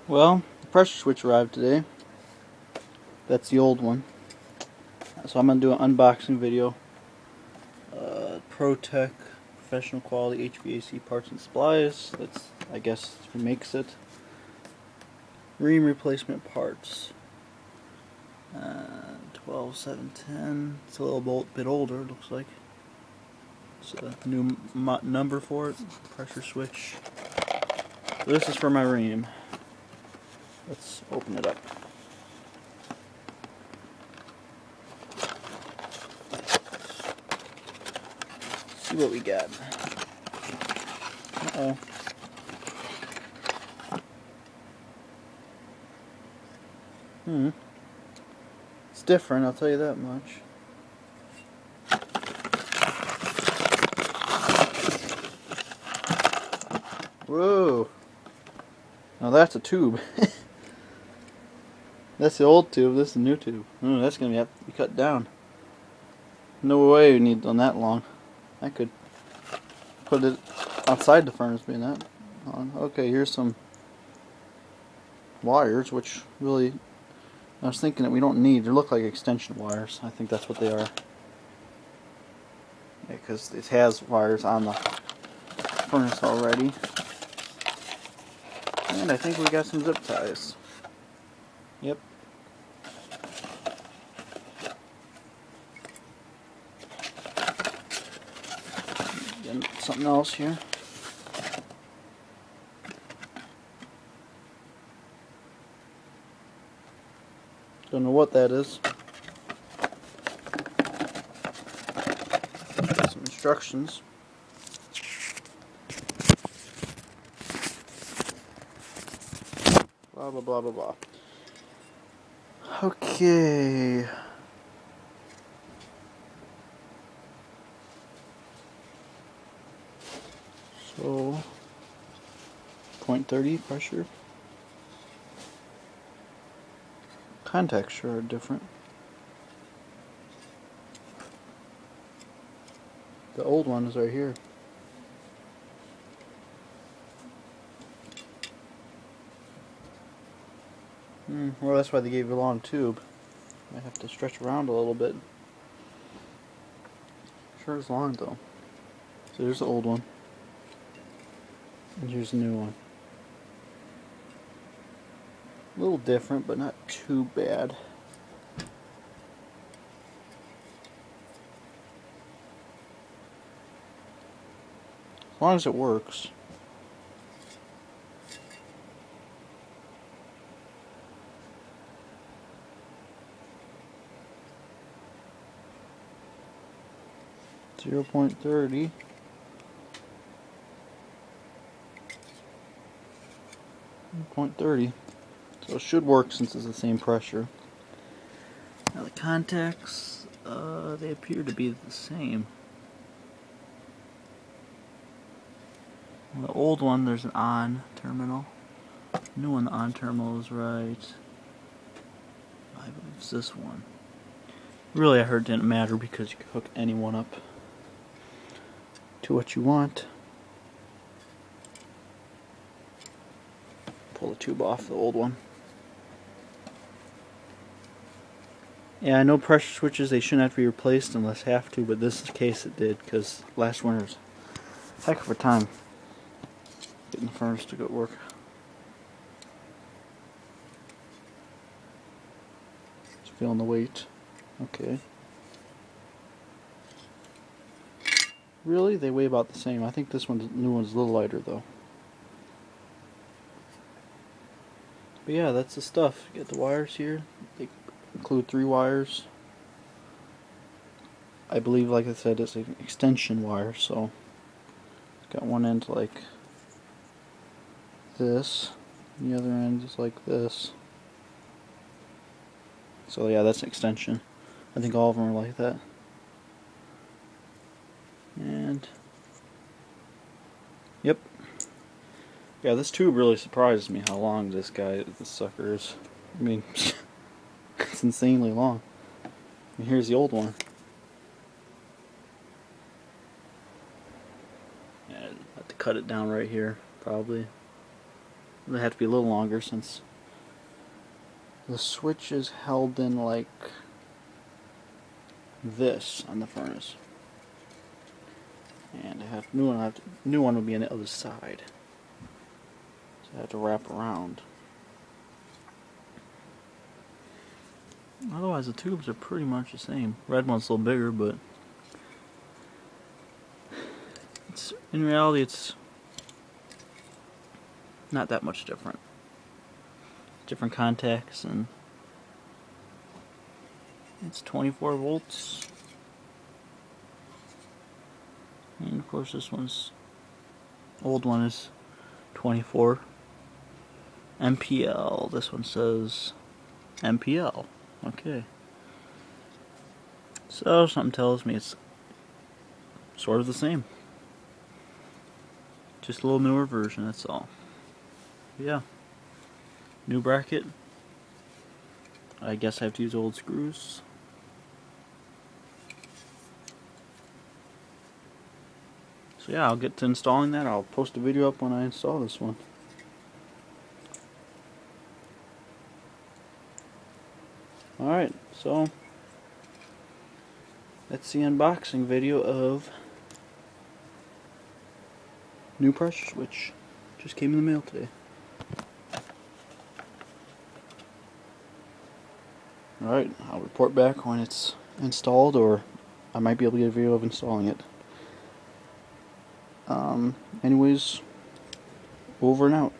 Well, the pressure switch arrived today. That's the old one. So I'm going to do an unboxing video. ProTech Professional Quality HVAC Parts and Supplies. That's, I guess, who makes it. Ream replacement parts. 12710. It's a little bit older, it looks like. It's a new number for it. Pressure switch. This is for my ream. Let's open it up. See what we got. Uh-oh. It's different, I'll tell you that much. Whoa! Now that's a tube. That's the old tube, this is the new tube. Oh, that's gonna have to be cut down. No way we need on that long. I could put it outside the furnace being that long. Okay, here's some wires, which really, I was thinking that we don't need. They look like extension wires. I think that's what they are. Yeah, because it has wires on the furnace already. And I think we got some zip ties. Yep. And something else here. Don't know what that is. Some instructions. Blah blah blah blah blah. Okay. So 0.30 pressure. Contacts sure are different. The old one is right here. Well, that's why they gave you a long tube. Might have to stretch around a little bit. Sure is long though. So here's the old one. And here's the new one. A little different, but not too bad. As long as it works. .30. .30. So it should work since it's the same pressure. Now the contacts, they appear to be the same. On the old one, there's an on terminal. New one, the on terminal is right. I believe it's this one. Really, I heard it didn't matter because you could hook any one up to what you want. Pull the tube off the old one. Yeah, I know pressure switches, they shouldn't have to be replaced unless have to, but this case it did, because last winter's a heck of a time getting the furnace to go to work. Just feeling the weight. Okay. Really? They weigh about the same. I think this one's, new one's a little lighter though. But yeah, that's the stuff. You get the wires here. They include 3 wires. I believe, like I said, it's an extension wire, so it's got one end like this, and the other end is like this. So yeah, that's an extension. I think all of them are like that. And yep. Yeah, this tube really surprised me how long this sucker is. I mean, it's insanely long. And here's the old one. Yeah, I'd have to cut it down right here, probably. They have to be a little longer since the switch is held in like this on the furnace. And I have new one will be on the other side. So I have to wrap around. Otherwise the tubes are pretty much the same. Red one's a little bigger, but in reality it's not that much different. Different contacts, and it's 24 volts. And of course this old one is 24 MPL. This one says MPL. Okay. So something tells me it's sort of the same. Just a little newer version, that's all. Yeah. New bracket. I guess I have to use old screws. So yeah, I'll get to installing that. I'll post a video up when I install this one. Alright, so that's the unboxing video of new pressure switch. Just came in the mail today. Alright, I'll report back when it's installed, or I might be able to get a video of installing it. Anyways, over and out.